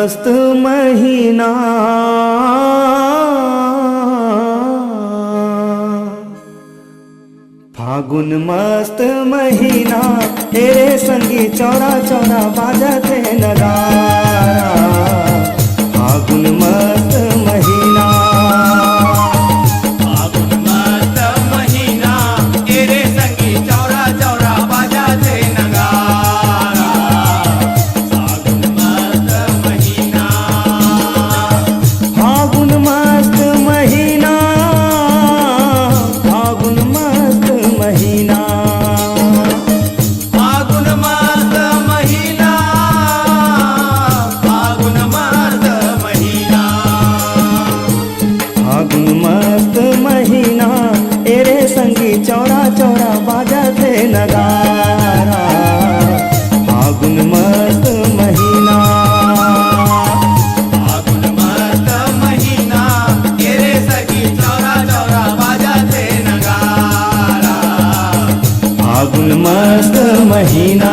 मस्त महीना, फागुन मस्त महीना, तेरे संगी चौरा चौरा बाजते नगारा। फागुन मस्त महीना, फागुन मस्त महीना, तेरे संगी चौरा चौरा बाजते नगारा। फागुन मस्त महीना, फागुन मस्त महीना, फागुन मस्त महीना, फागुन मस्त महीना, फागुन मस्त महीना। फागुन मस्त महीना, तेरे संगी चौरा चौरा बाजते नगारा। फागुन मस्त महीना, फागुन मस्त महीना, तेरे संगी चौरा चौरा बाजते नगारा। फागुन मस्त महीना।